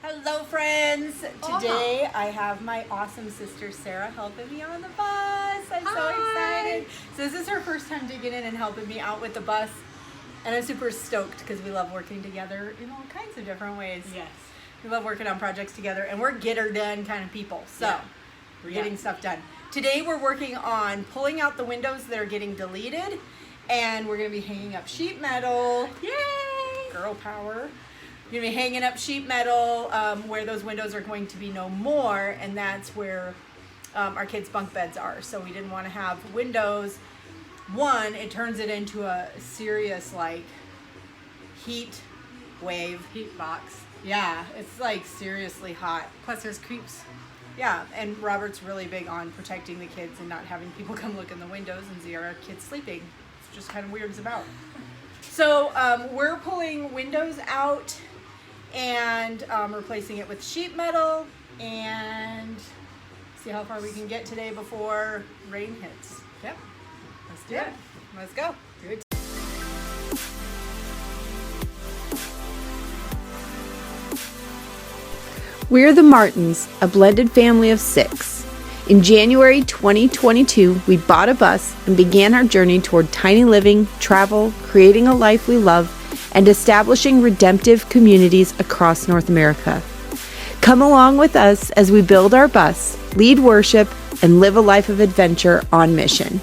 Hello friends! Today I have my awesome sister Sarah helping me on the bus. I'm so excited. So this is her first time digging in and helping me out with the bus. And I'm super stoked because we love working together in all kinds of different ways. Yes. We love working on projects together and we're get her done kind of people. So we're getting stuff done. Today we're working on pulling out the windows that are getting deleted, and we're going to be hanging up sheet metal. Yay! Girl power. We're going to be hanging up sheet metal where those windows are going to be no more, and that's where our kids' bunk beds are. So we didn't want to have windows. One, it turns it into a serious heat wave. Heat box. Yeah, it's seriously hot. Plus there's creeps. Yeah, and Robert's really big on protecting the kids and not having people come look in the windows and see our kids sleeping. It's just kind of weird as about. So we're pulling windows out and replacing it with sheet metal and see how far we can get today before rain hits. Yep. Let's do Yeah, it. let's go. Do it. We're the Martins, a blended family of 6. In January 2022, we bought a bus and began our journey toward tiny living, travel, creating a life we love, and establishing redemptive communities across North America. Come along with us as we build our bus, lead worship, and live a life of adventure on mission.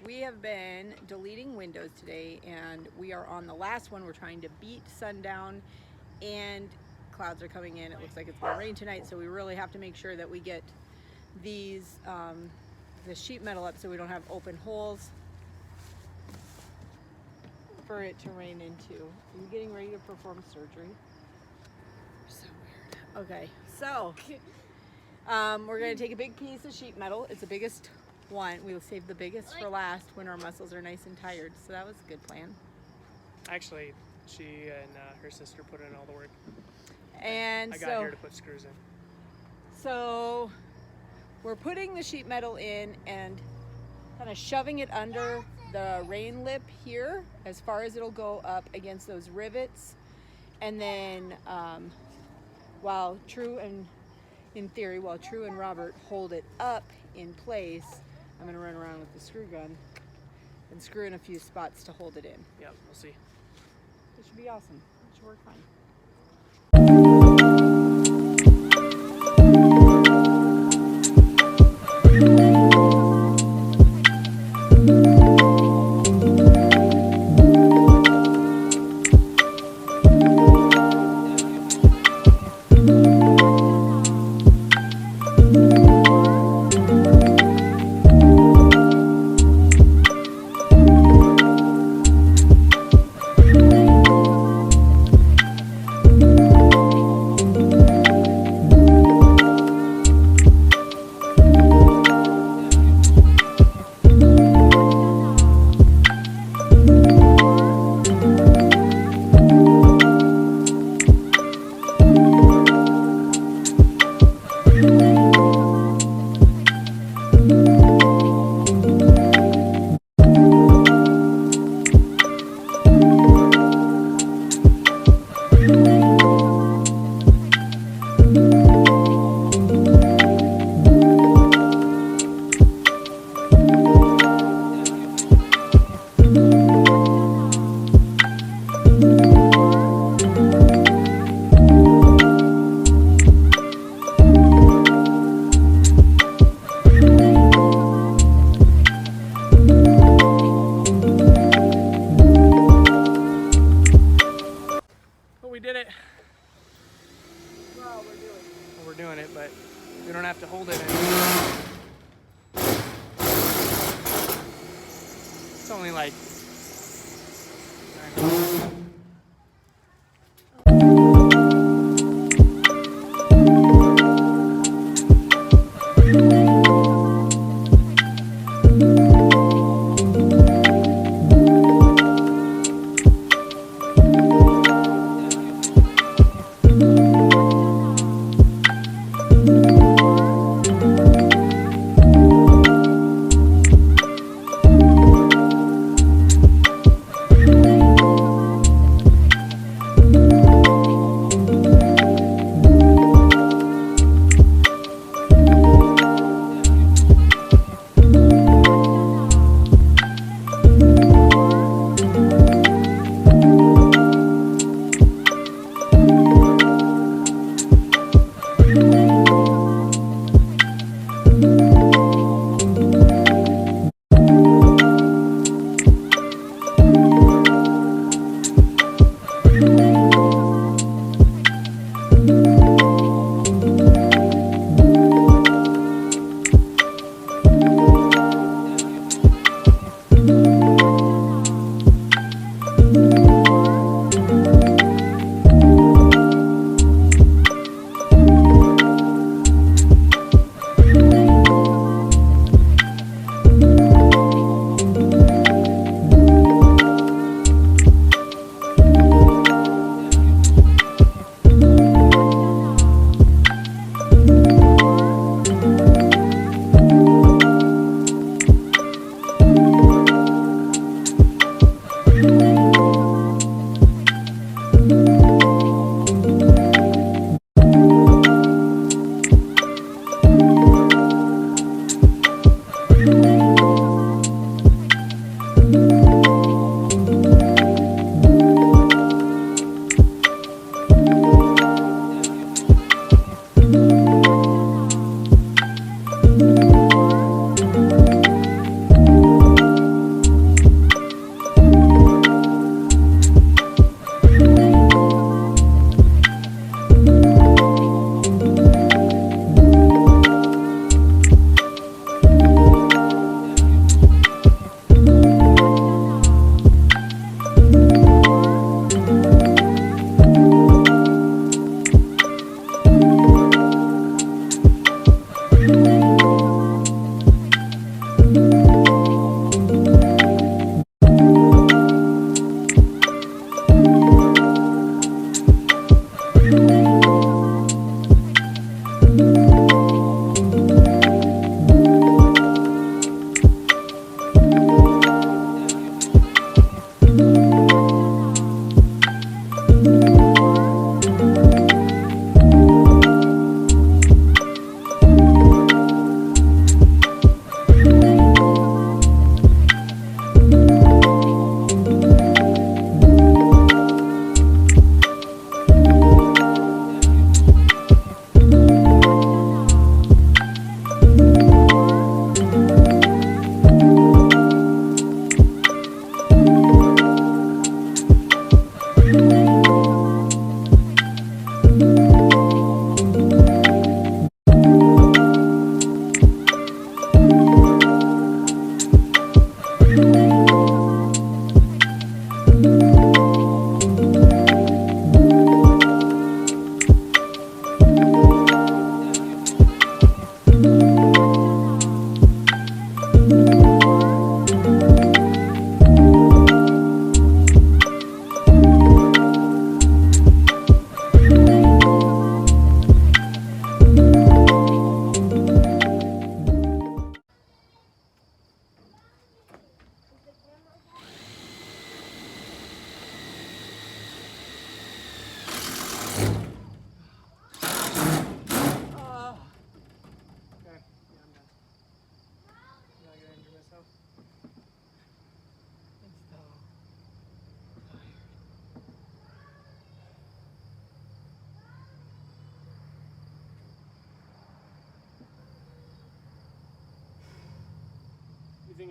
We have been deleting windows today, and we are on the last one. We're trying to beat sundown, and clouds are coming in. It looks like it's going to rain tonight, so we really have to make sure that we get these the sheet metal up so we don't have open holes for it to rain into. Are you getting ready to perform surgery? So weird. Okay, so we're going to take a big piece of sheet metal. It's the biggest one. We'll save the biggest for last when our muscles are nice and tired. So that was a good plan. Actually, she and her sister put in all the work. And I got here to put screws in. So we're putting the sheet metal in and kind of shoving it under the rain lip here as far as it'll go up against those rivets. And then while True and Robert hold it up in place, I'm gonna run around with the screw gun and screw in a few spots to hold it in. Yep, we'll see. It should be awesome. It should work fine. We did it. Well, We're doing it, but we don't have to hold it anymore. It's only like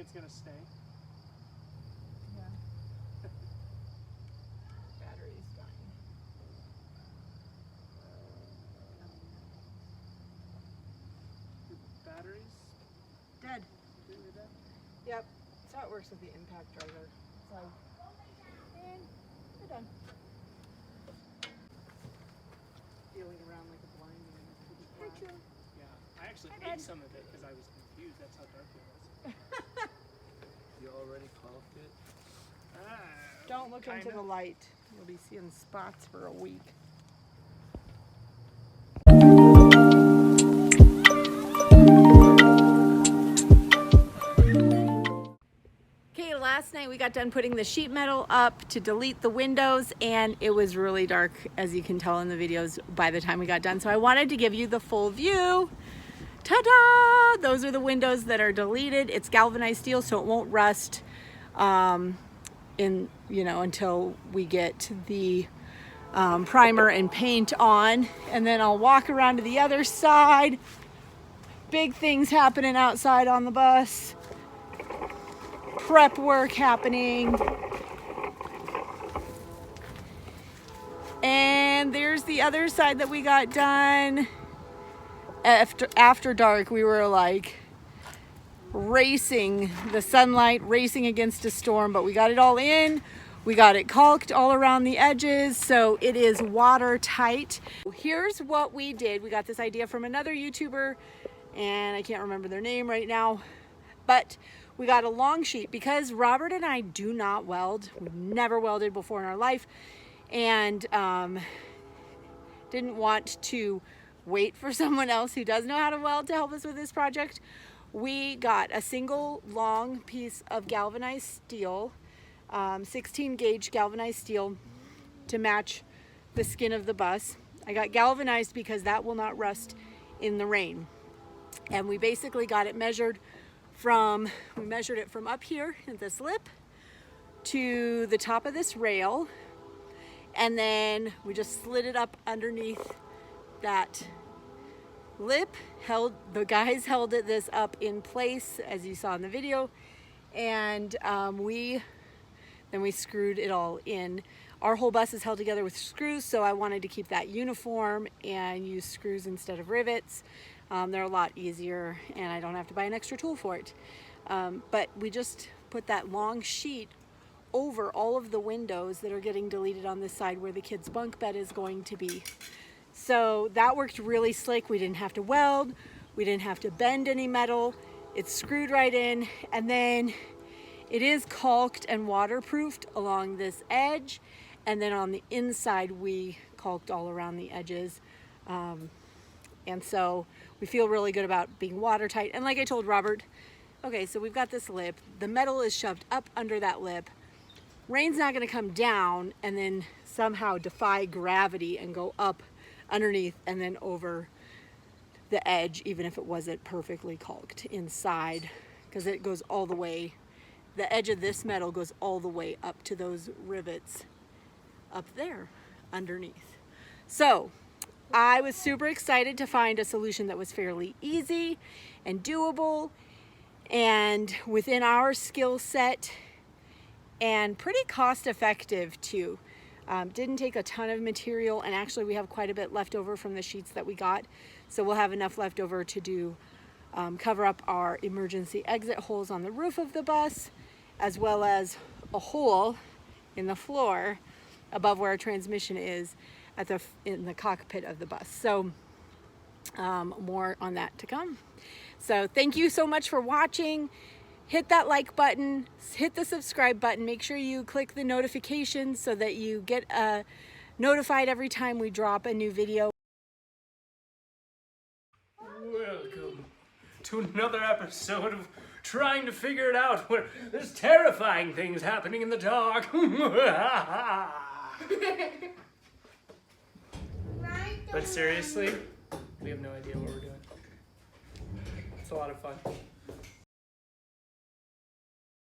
it's gonna stay. Yeah. Battery's dying. The batteries? Dead. Completely dead? Yep. That's how it works with the impact driver. So, and we're done. Feeling around like a blind man. Yeah. I actually Hi, ate bud. some of it because I was confused. That's how dark it was. You already caulked it? Don't look into Kinda. the light. You'll be seeing spots for a week. Okay, last night we got done putting the sheet metal up to delete the windows, and it was really dark, as you can tell in the videos, by the time we got done. So I wanted to give you the full view. Ta-da! Those are the windows that are deleted. It's galvanized steel, so it won't rust until we get the primer and paint on. And then I'll walk around to the other side. Big things happening outside on the bus. Prep work happening. And there's the other side that we got done. After dark, we were like racing the sunlight, racing against a storm, but we got it all in. We got it caulked all around the edges, so it is watertight. Here's what we did. We got this idea from another YouTuber, and I can't remember their name right now, but we got a long sheet because Robert and I do not weld. We've never welded before in our life, and didn't want to wait for someone else who does know how to weld to help us with this project. We got a single long piece of galvanized steel, 16 gauge galvanized steel to match the skin of the bus. I got galvanized because that will not rust in the rain. And we basically got it measured from up here at this lip to the top of this rail. And then we just slid it up underneath that lip. The guys held this up in place, as you saw in the video, and we screwed it all in. Our whole bus is held together with screws, so I wanted to keep that uniform and use screws instead of rivets. They're a lot easier, and I don't have to buy an extra tool for it. But we just put that long sheet over all of the windows that are getting deleted on this side where the kids' bunk bed is going to be. So that worked really slick. We didn't have to weld. We didn't have to bend any metal. It's screwed right in. And then it is caulked and waterproofed along this edge. And then on the inside, we caulked all around the edges. And so we feel really good about being watertight. And like I told Robert, okay, so we've got this lip. The metal is shoved up under that lip. Rain's not gonna come down and then somehow defy gravity and go up underneath and then over the edge, even if it wasn't perfectly caulked inside, because it goes all the way, the edge of this metal goes all the way up to those rivets up there underneath. So I was super excited to find a solution that was fairly easy and doable and within our skill set and pretty cost effective too. Didn't take a ton of material, and actually we have quite a bit left over from the sheets that we got, so we'll have enough left over to do cover up our emergency exit holes on the roof of the bus, as well as a hole in the floor above where our transmission is in the cockpit of the bus. So more on that to come. So thank you so much for watching. Hit that like button, hit the subscribe button, make sure you click the notifications so that you get notified every time we drop a new video. Welcome to another episode of trying to figure it out where there's terrifying things happening in the dark. But seriously, we have no idea what we're doing. It's a lot of fun.